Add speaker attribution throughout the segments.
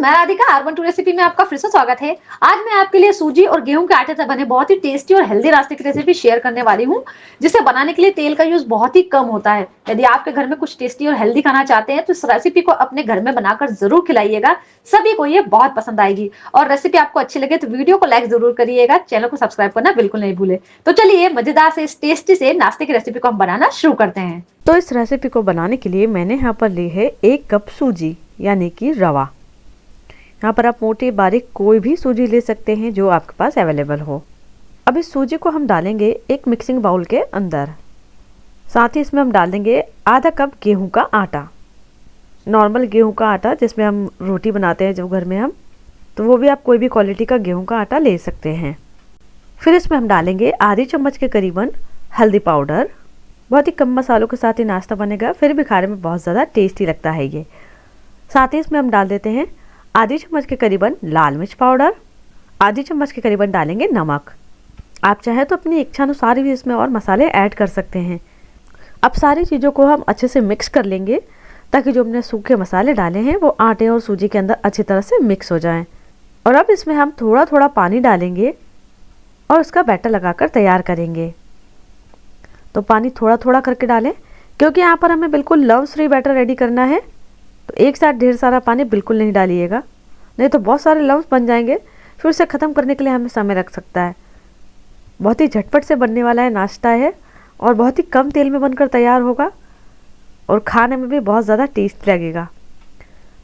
Speaker 1: मैं Radhika R12 recipe में आपका फिर से स्वागत है। आज मैं आपके लिए सूजी और गेहूं के आटे से बने बहुत ही टेस्टी और हेल्दी नाश्ते की रेसिपी शेयर करने वाली हूं, जिसे बनाने के लिए तेल का यूज बहुत ही कम होता है। यदि आपके घर में कुछ टेस्टी और हेल्दी खाना चाहते हैं तो इस रेसिपी को अपने घर में बनाकर जरूर खिलाइएगा। सभी को ये बहुत पसंद आएगी। और रेसिपी आपको अच्छी लगे तो वीडियो को लाइक जरूर करिएगा, चैनल को सब्सक्राइब करना बिल्कुल नहीं भूले। तो चलिए मजेदार से इस टेस्टी से नाश्ते की रेसिपी को हम बनाना शुरू करते हैं।
Speaker 2: तो इस रेसिपी को बनाने के लिए मैंने यहाँ पर ली है 1 कप सूजी यानी कि रवा। यहाँ पर आप मोटी बारीक कोई भी सूजी ले सकते हैं जो आपके पास अवेलेबल हो। अब इस सूजी को हम डालेंगे एक मिक्सिंग बाउल के अंदर। साथ ही इसमें हम डाल देंगे आधा कप गेहूं का आटा, नॉर्मल गेहूं का आटा जिसमें हम रोटी बनाते हैं जो घर में हम, तो वो भी आप कोई भी क्वालिटी का गेहूं का आटा ले सकते हैं। फिर इसमें हम डालेंगे आधी चम्मच के करीबन हल्दी पाउडर। बहुत ही कम मसालों के साथ ही नाश्ता बनेगा, फिर भी खाने में बहुत ज़्यादा टेस्टी लगता है ये। साथ ही इसमें हम डाल देते हैं आधी चम्मच के करीबन लाल मिर्च पाउडर, आधी चम्मच के करीबन डालेंगे नमक। आप चाहे तो अपनी इच्छानुसार भी इसमें और मसाले ऐड कर सकते हैं। अब सारी चीज़ों को हम अच्छे से मिक्स कर लेंगे ताकि जो हमने सूखे मसाले डाले हैं वो आटे और सूजी के अंदर अच्छी तरह से मिक्स हो जाएं। और अब इसमें हम थोड़ा थोड़ा पानी डालेंगे और उसका बैटर लगाकर तैयार करेंगे। तो पानी थोड़ा थोड़ा करके डालें क्योंकि यहाँ पर हमें बिल्कुल लम्स फ्री बैटर रेडी करना है। तो एक साथ ढेर सारा पानी बिल्कुल नहीं डालिएगा, नहीं तो बहुत सारे लम्स बन जाएंगे, फिर उसे ख़त्म करने के लिए हमें समय लग सकता है। बहुत ही झटपट से बनने वाला है नाश्ता है और बहुत ही कम तेल में बनकर तैयार होगा और खाने में भी बहुत ज़्यादा टेस्टी लगेगा।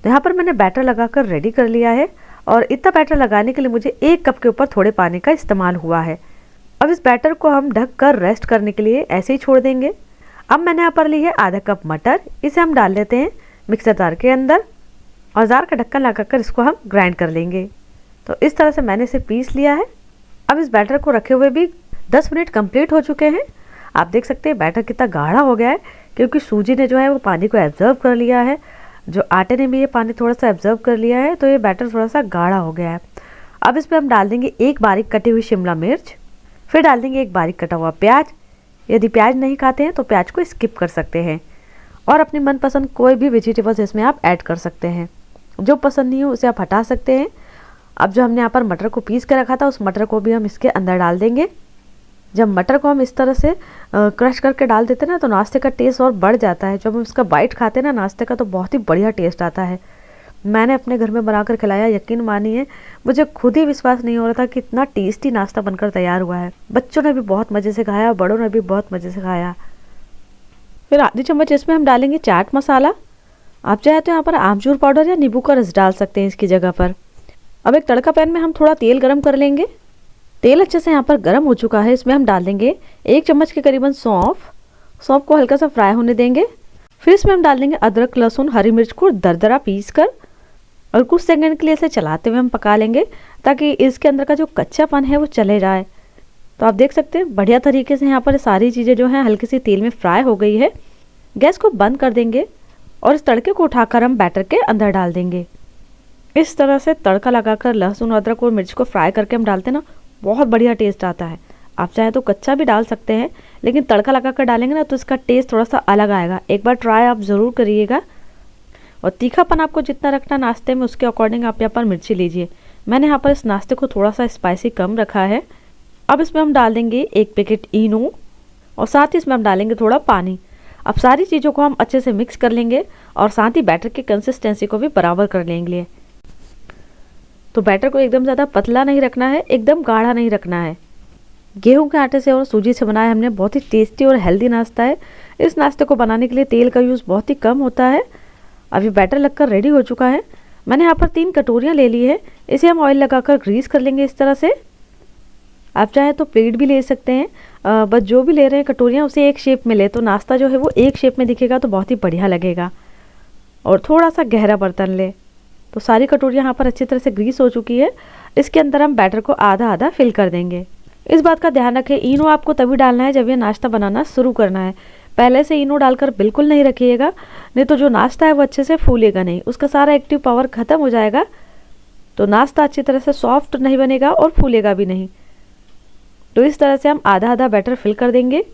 Speaker 2: तो यहाँ पर मैंने बैटर लगाकर रेडी कर लिया है और इतना बैटर लगाने के लिए मुझे 1 कप के ऊपर थोड़े पानी का इस्तेमाल हुआ है। अब इस बैटर को हम ढक कर रेस्ट करने के लिए ऐसे ही छोड़ देंगे। अब मैंने यहाँ पर ली है आधा कप मटर, इसे हम डाल देते हैं मिक्सर जार के अंदर और जार का ढक्कन लगाकर इसको हम ग्राइंड कर लेंगे। तो इस तरह से मैंने इसे पीस लिया है। अब इस बैटर को रखे हुए भी 10 मिनट कंप्लीट हो चुके हैं। आप देख सकते हैं बैटर कितना गाढ़ा हो गया है क्योंकि सूजी ने जो है वो पानी को एब्जर्व कर लिया है, जो आटे ने भी ये पानी थोड़ा सा एब्जर्व कर लिया है, तो ये बैटर थोड़ा सा गाढ़ा हो गया है। अब इसमें हम डाल देंगे एक बारीक कटी हुई शिमला मिर्च, फिर डाल देंगे एक बारीक कटा हुआ प्याज। यदि प्याज नहीं खाते हैं तो प्याज को स्किप कर सकते हैं और अपनी मनपसंद कोई भी वेजिटेबल्स इसमें आप ऐड कर सकते हैं। जो पसंद नहीं हो उसे आप हटा सकते हैं। अब जो हमने यहाँ पर मटर को पीस के रखा था उस मटर को भी हम इसके अंदर डाल देंगे। जब मटर को हम इस तरह से क्रश करके डाल देते हैं ना तो नाश्ते का टेस्ट और बढ़ जाता है। जब हम इसका बाइट खाते हैं ना नाश्ते का तो बहुत ही बढ़िया टेस्ट आता है। मैंने अपने घर में बनाकर खिलाया, यकीन मानिए मुझे खुद ही विश्वास नहीं हो रहा था कि इतना टेस्टी नाश्ता बनकर तैयार हुआ है। बच्चों ने भी बहुत मज़े से खाया, बड़ों ने भी बहुत मज़े से खाया। फिर आधी चम्मच इसमें हम डालेंगे चाट मसाला। आप चाहे तो यहाँ पर आमचूर पाउडर या नींबू का रस डाल सकते हैं इसकी जगह पर। अब एक तड़का पैन में हम थोड़ा तेल गरम कर लेंगे। तेल अच्छे से यहाँ पर गर्म हो चुका है। इसमें हम डाल देंगे 1 चम्मच के करीबन सौंफ। सौंफ को हल्का सा फ्राई होने देंगे। फिर इसमें हम डाल देंगे अदरक, लहसुन, हरी मिर्च को दरदरा पीस कर और कुछ सेकंड के लिए इसे चलाते हुए हम पका लेंगे ताकि इसके अंदर का जो कच्चापन है वो चले जाए। तो आप देख सकते हैं बढ़िया तरीके से यहाँ पर सारी चीज़ें जो हैं हल्की सी तेल में फ्राई हो गई है। गैस को बंद कर देंगे और इस तड़के को उठाकर हम बैटर के अंदर डाल देंगे। इस तरह से तड़का लगाकर लहसुन, अदरक और मिर्च को फ्राई करके हम डालते हैं ना, बहुत बढ़िया टेस्ट आता है। आप चाहे तो कच्चा भी डाल सकते हैं, लेकिन तड़का लगाकर डालेंगे ना तो इसका टेस्ट थोड़ा सा अलग आएगा। एक बार ट्राई आप ज़रूर करिएगा। और तीखापन आपको जितना रखना नाश्ते में उसके अकॉर्डिंग आप यहाँ पर मिर्ची लीजिए। मैंने यहाँ पर इस नाश्ते को थोड़ा सा स्पाइसी कम रखा है। अब इसमें हम डाल देंगे 1 पैकेट इनो और साथ ही इसमें हम डालेंगे थोड़ा पानी। अब सारी चीज़ों को हम अच्छे से मिक्स कर लेंगे और साथ ही बैटर की कंसिस्टेंसी को भी बराबर कर लेंगे। तो बैटर को एकदम ज़्यादा पतला नहीं रखना है, एकदम गाढ़ा नहीं रखना है। गेहूं के आटे से और सूजी से बनाया हमने बहुत ही टेस्टी और हेल्दी नाश्ता है। इस नाश्ते को बनाने के लिए तेल का यूज़ बहुत ही कम होता है। अभी बैटर लगकर रेडी हो चुका है। मैंने यहाँ पर 3 कटोरियाँ ले ली है। इसे हम ऑयल लगाकर ग्रीस कर लेंगे इस तरह से। आप चाहे तो प्लेट भी ले सकते हैं, बस जो भी ले रहे हैं कटोरियाँ उसे एक शेप में ले, तो नाश्ता जो है वो एक शेप में दिखेगा तो बहुत ही बढ़िया लगेगा। और थोड़ा सा गहरा बर्तन ले। तो सारी कटोरियाँ यहाँ पर अच्छी तरह से ग्रीस हो चुकी है। इसके अंदर हम बैटर को आधा आधा फिल कर देंगे। इस बात का ध्यान रखें, इनो आपको तभी डालना है जब ये नाश्ता बनाना शुरू करना है। पहले से इनो डालकर बिल्कुल नहीं रखिएगा, नहीं तो जो नाश्ता है वो अच्छे से फूलेगा नहीं, उसका सारा एक्टिव पावर ख़त्म हो जाएगा। तो नाश्ता अच्छी तरह से सॉफ्ट नहीं बनेगा और फूलेगा भी नहीं। तो इस तरह से हम आधा आधा बैटर फिल कर देंगे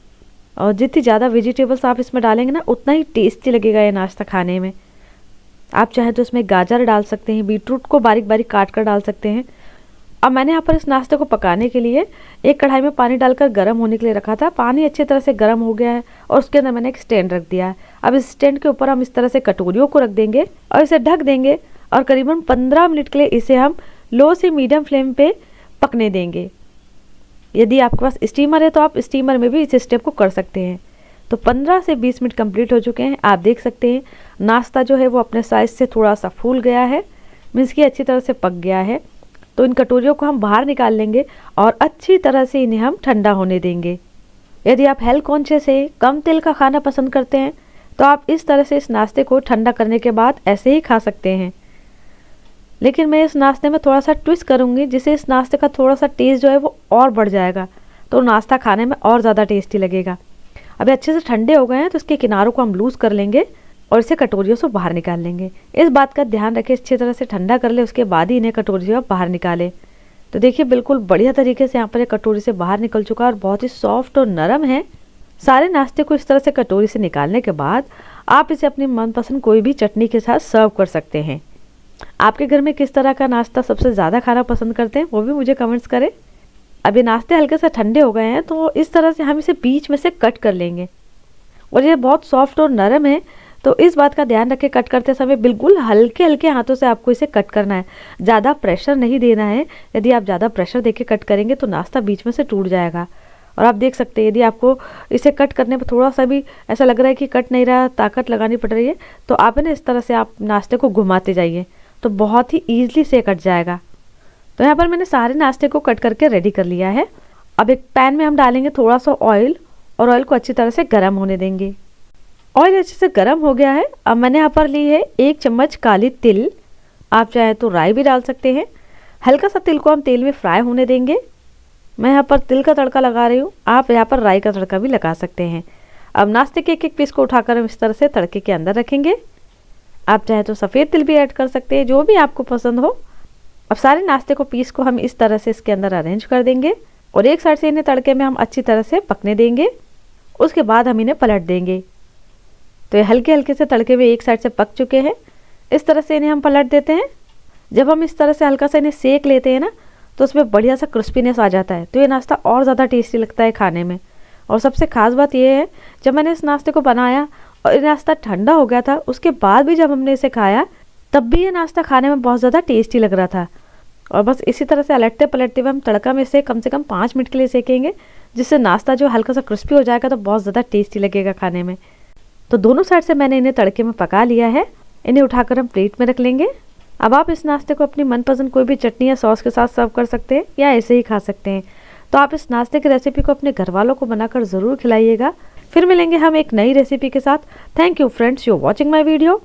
Speaker 2: और जितनी ज़्यादा वेजिटेबल्स आप इसमें डालेंगे ना उतना ही टेस्टी लगेगा ये नाश्ता खाने में। आप चाहें तो इसमें गाजर डाल सकते हैं, बीटरूट को बारीक बारीक काट कर डाल सकते हैं। अब मैंने यहाँ पर इस नाश्ते को पकाने के लिए एक कढ़ाई में पानी डालकर गर्म होने के लिए रखा था। पानी अच्छी तरह से गर्म हो गया है और उसके अंदर मैंने एक स्टैंड रख दिया है। अब इस स्टैंड के ऊपर हम इस तरह से कटोरियों को रख देंगे और इसे ढक देंगे और करीबन 15 मिनट के लिए इसे हम लो से मीडियम फ्लेम पे पकने देंगे। यदि आपके पास स्टीमर है तो आप स्टीमर में भी इस स्टेप को कर सकते हैं। तो 15 से 20 मिनट कंप्लीट हो चुके हैं। आप देख सकते हैं नाश्ता जो है वो अपने साइज से थोड़ा सा फूल गया है, मीन्स कि अच्छी तरह से पक गया है। तो इन कटोरियों को हम बाहर निकाल लेंगे और अच्छी तरह से इन्हें हम ठंडा होने देंगे। यदि आप हेल्थ कॉन्शियस है, कम तेल का खाना पसंद करते हैं, तो आप इस तरह से इस नाश्ते को ठंडा करने के बाद ऐसे ही खा सकते हैं। लेकिन मैं इस नाश्ते में थोड़ा सा ट्विस्ट करूँगी, जिससे इस नाश्ते का थोड़ा सा टेस्ट जो है वो और बढ़ जाएगा, तो नाश्ता खाने में और ज़्यादा टेस्टी लगेगा। अभी अच्छे से ठंडे हो गए हैं तो इसके किनारों को हम लूज़ कर लेंगे और इसे कटोरियों से बाहर निकाल लेंगे। इस बात का ध्यान रखें, अच्छी तरह से ठंडा कर ले, उसके बाद ही इन्हें कटोरी से बाहर निकालें। तो देखिए बिल्कुल बढ़िया तरीके से यहाँ पर कटोरी से बाहर निकल चुका है और बहुत ही सॉफ्ट और नरम है। सारे नाश्ते को इस तरह से कटोरी से निकालने के बाद आप इसे अपनी मनपसंद कोई भी चटनी के साथ सर्व कर सकते हैं। आपके घर में किस तरह का नाश्ता सबसे ज़्यादा खाना पसंद करते हैं वो भी मुझे कमेंट्स करें। अभी नाश्ते हल्के से ठंडे हो गए हैं तो इस तरह से हम इसे बीच में से कट कर लेंगे और ये बहुत सॉफ्ट और नरम है, तो इस बात का ध्यान रखें कट करते समय बिल्कुल हल्के हल्के हाथों से आपको इसे कट करना है, ज़्यादा प्रेशर नहीं देना है। यदि आप ज़्यादा प्रेशर देके कट करेंगे तो नाश्ता बीच में से टूट जाएगा। और आप देख सकते हैं यदि आपको इसे कट करने पर थोड़ा सा भी ऐसा लग रहा है कि कट नहीं रहा, ताकत लगानी पड़ रही है, तो आप ना इस तरह से आप नाश्ते को घुमाते जाइए तो बहुत ही ईजिली से कट जाएगा। तो यहाँ पर मैंने सारे नाश्ते को कट करके रेडी कर लिया है। अब एक पैन में हम डालेंगे थोड़ा सा ऑयल और ऑयल को अच्छी तरह से गर्म होने देंगे। ऑयल अच्छे से गर्म हो गया है। अब मैंने यहाँ पर ली है 1 चम्मच काली तिल, आप चाहे तो राई भी डाल सकते हैं। हल्का सा तिल को हम तेल में फ्राई होने देंगे। मैं यहाँ पर तिल का तड़का लगा रही हूँ, आप यहाँ पर राई का तड़का भी लगा सकते हैं। अब नाश्ते के एक एक पीस को उठाकर हम इस तरह से तड़के के अंदर रखेंगे। आप चाहे तो सफ़ेद तिल भी ऐड कर सकते हैं, जो भी आपको पसंद हो। अब सारे नाश्ते को पीस को हम इस तरह से इसके अंदर अरेंज कर देंगे और एक साइड से इन्हें तड़के में हम अच्छी तरह से पकने देंगे। उसके बाद हम इन्हें पलट देंगे। तो ये हल्के हल्के से तड़के हुए एक साइड से पक चुके हैं। इस तरह से इन्हें हम पलट देते हैं। जब हम इस तरह से हल्का सा इन्हें सेक लेते हैं ना, तो उसमें बढ़िया सा क्रिस्पीनेस आ जाता है, तो ये नाश्ता और ज़्यादा टेस्टी लगता है खाने में। और सबसे खास बात ये है, जब मैंने इस नाश्ते को बनाया और ये नाश्ता ठंडा हो गया था, उसके बाद भी जब हमने इसे खाया तब भी ये नाश्ता खाने में बहुत ज़्यादा टेस्टी लग रहा था। और बस इसी तरह से अलटते पलटते हुए हम तड़का में से कम 5 मिनट के लिए सेकेंगे, जिससे नाश्ता जो हल्का सा क्रिस्पी हो जाएगा तो बहुत ज़्यादा टेस्टी लगेगा खाने में। तो दोनों साइड से मैंने इन्हें तड़के में पका लिया है। इन्हें उठाकर हम प्लेट में रख लेंगे। अब आप इस नाश्ते को अपनी मनपसंद कोई भी चटनी या सॉस के साथ सर्व कर सकते हैं या ऐसे ही खा सकते हैं। तो आप इस नाश्ते की रेसिपी को अपने घर वालों को बनाकर ज़रूर खिलाइएगा। फिर मिलेंगे हम एक नई रेसिपी के साथ। Thank you friends, you watching my video.